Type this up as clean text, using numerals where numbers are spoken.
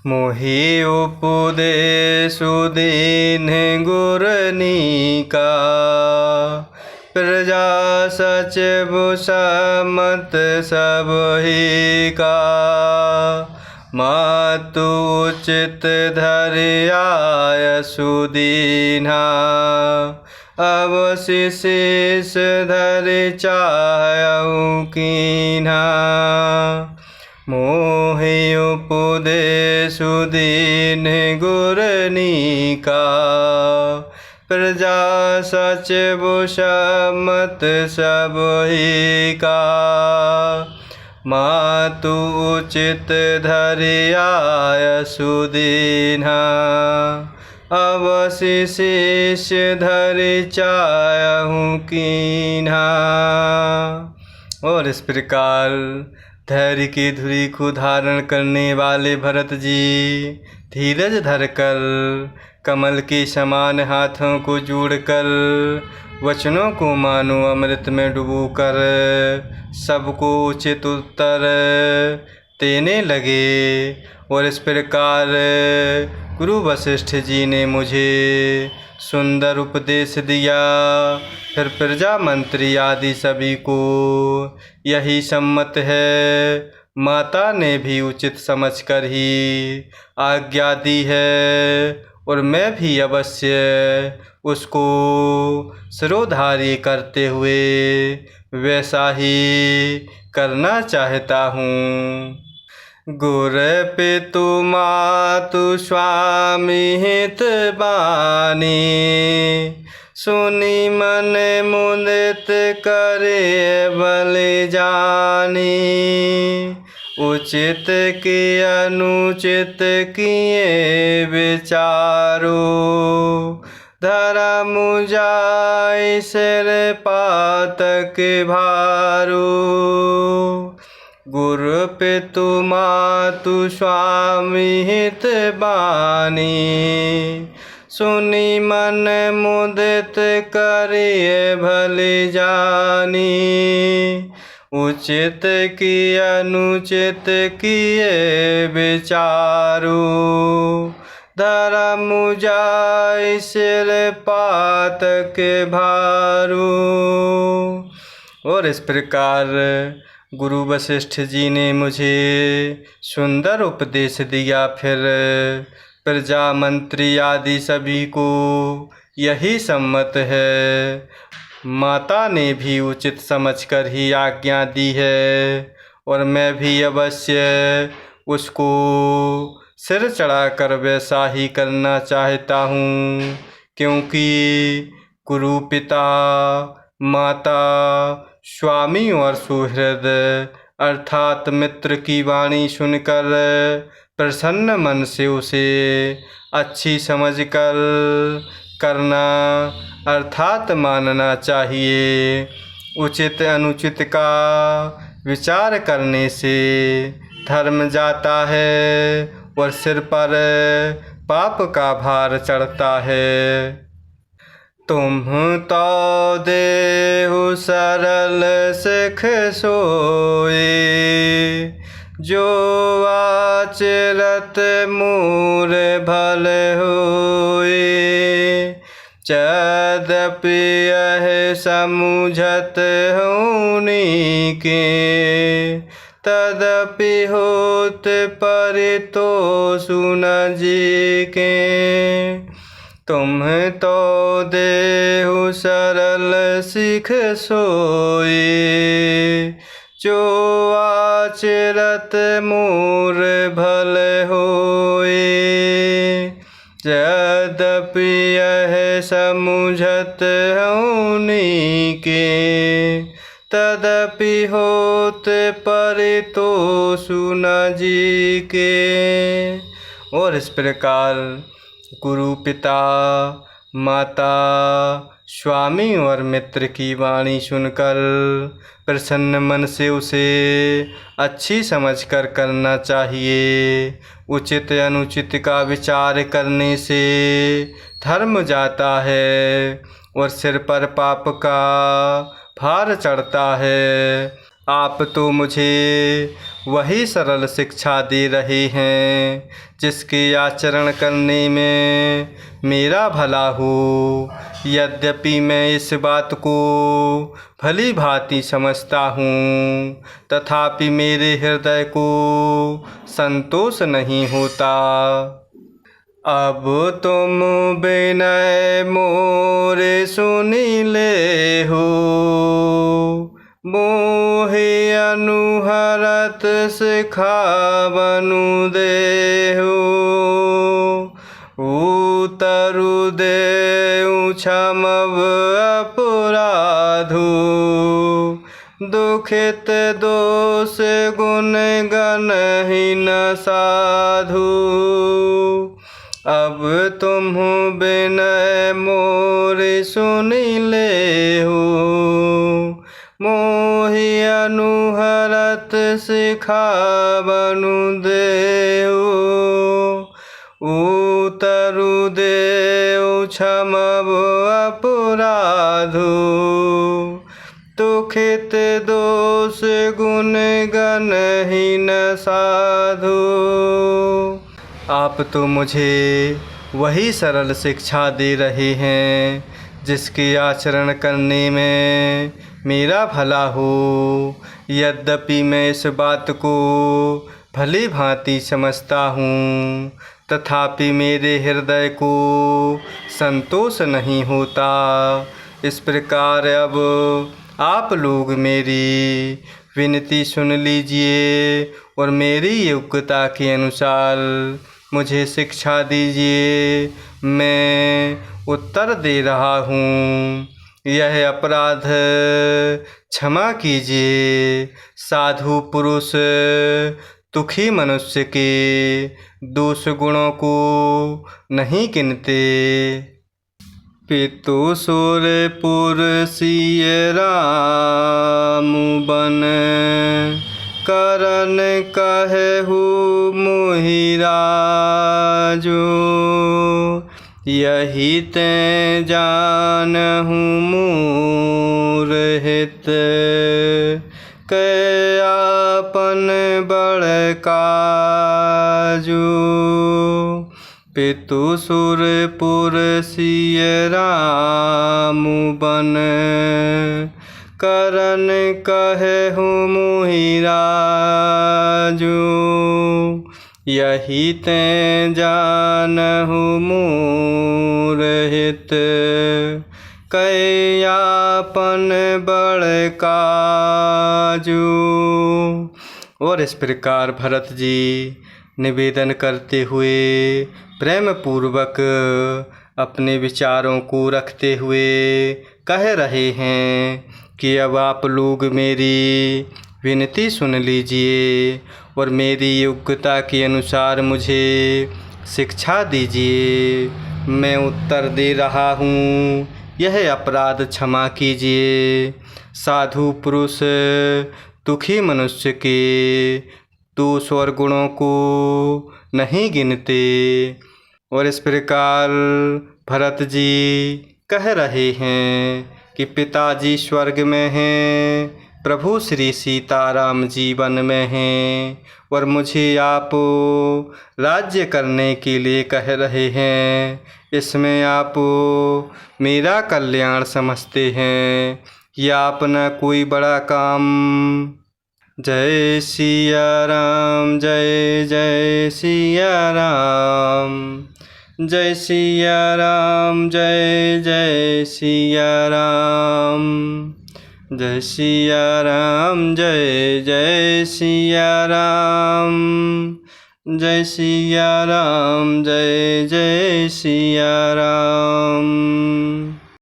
मोहि उपदेशु दीन गुरनीका। प्रजा सचिव सम्मत सब ही का। मातु उचित धरियाय सुदीन्हा। अवसि शीस धरि चाहूँ कीन्हा। मोहि उपदेशु दीन गुरनीका। प्रजा सचिव सम्मत सब ही का। मातु उचित धरियाय सुदीन्हा। अवसि शीस धरि चाहूँ कीन्हा। और इस प्रकार धैर्य की धुरी को धारण करने वाले भरत जी धीरज धरकर कमल के समान हाथों को जोड़कर वचनों को मानो अमृत में डुबोकर सबको उचित उत्तर देने लगे। और इस प्रकार गुरु वशिष्ठ जी ने मुझे सुंदर उपदेश दिया। फिर प्रजा मंत्री आदि सभी को यही सम्मत है। माता ने भी उचित समझकर ही आज्ञा दी है और मैं भी अवश्य उसको सिरोधार्य करते हुए वैसा ही करना चाहता हूँ। गुर पितु मातु स्वामी हित बानी। सुनी मन मुदित करे बलि जानी। उचित की अनुचित किए विचारो। धर्म जाय सिर पातक भारो। गुरु पितु मातु स्वामी हित बानी। सुनी मन मुदित करिए भलि जानी। उचित की अनुचित किए विचारो। धर्म जाय सिर पातक भारो। और इस प्रकार गुरु वशिष्ठ जी ने मुझे सुंदर उपदेश दिया। फिर प्रजा मंत्री आदि सभी को यही सम्मत है। माता ने भी उचित समझकर ही आज्ञा दी है और मैं भी अवश्य उसको सिर चढ़ाकर वैसा ही करना चाहता हूँ। क्योंकि गुरु पिता माता स्वामी और सुहृद अर्थात मित्र की वाणी सुनकर प्रसन्न मन से उसे अच्छी समझकर करना अर्थात मानना चाहिए। उचित अनुचित का विचार करने से धर्म जाता है और सिर पर पाप का भार चढ़ता है। तुम तो देहु सरल सिख सोए। जो आचरत मूर भल होए। यद्यपि यह समुझत होनी के। तदपि होत परितोषु न जी के। तुम तो देहु सरल सिख सोए। जो आचरत मूर भल होए। यद्यपि यह समुझत होनी के। तदपि होत परितोषु न जी के। और इस प्रकार गुरु पिता माता स्वामी और मित्र की वाणी सुनकर प्रसन्न मन से उसे अच्छी समझकर करना चाहिए। उचित अनुचित का विचार करने से धर्म जाता है और सिर पर पाप का भार चढ़ता है। आप तो मुझे वही सरल शिक्षा दे रहे हैं, जिसके आचरण करने में मेरा भला हो। यद्यपि मैं इस बात को भली भांति समझता हूँ, तथापि मेरे हृदय को संतोष नहीं होता। अब तुम विनय मोरे सुनी ले हो, मोहि अनुहरत सिखावनु देहु। उतरु देउ क्षमव अपराधु, दुखित दोष गुण गणहीन साधु। अब तुम विनय मोरे सुनी ले हो, मोहि अनुहरत सिखावनु देहु। उतरु देउ क्षमव अपराधु, दुखित दोष गुण गणहीन साधु। आप तो मुझे वही सरल शिक्षा दे रहे हैं, जिसके आचरण करने में मेरा भला हो। यद्यपि मैं इस बात को भली भांति समझता हूँ, तथापि मेरे हृदय को संतोष नहीं होता। इस प्रकार अब आप लोग मेरी विनती सुन लीजिए और मेरी योग्यता के अनुसार मुझे शिक्षा दीजिए। मैं उत्तर दे रहा हूँ। यह अपराध क्षमा कीजिए। साधु पुरुष दुखी मनुष्य के दोष गुणों को नहीं गिनते। पितु सुरपुर सिय राम बन, करन कहु मोहि राजो। यही ते जानहु मोर हित, कै आपन बड़ काजो। पितु सुरपुर सिय राम बन, करन कहु मोहि राजो। यही ते जानहु मोर हित, कै आपन बड़ काजो। और इस प्रकार भरत जी निवेदन करते हुए प्रेम पूर्वक अपने विचारों को रखते हुए कह रहे हैं कि अब आप लोग मेरी विनती सुन लीजिए और मेरी योग्यता के अनुसार मुझे शिक्षा दीजिए। मैं उत्तर दे रहा हूँ, यह अपराध क्षमा कीजिए। साधु पुरुष दुखी मनुष्य के दोष और गुणों को नहीं गिनते। और इस प्रकार भरत जी कह रहे हैं कि पिताजी स्वर्ग में हैं, प्रभु श्री सीताराम जी वन में हैं, और मुझे आप राज्य करने के लिए कह रहे हैं। इसमें आप मेरा कल्याण समझते हैं या अपना कोई बड़ा काम। जय सिया राम, जय जय सिया राम, जय सिया राम, जय जय सिया राम, जय सिया राम, जय जय सिया राम, जय सिया राम, जय जय सिया राम।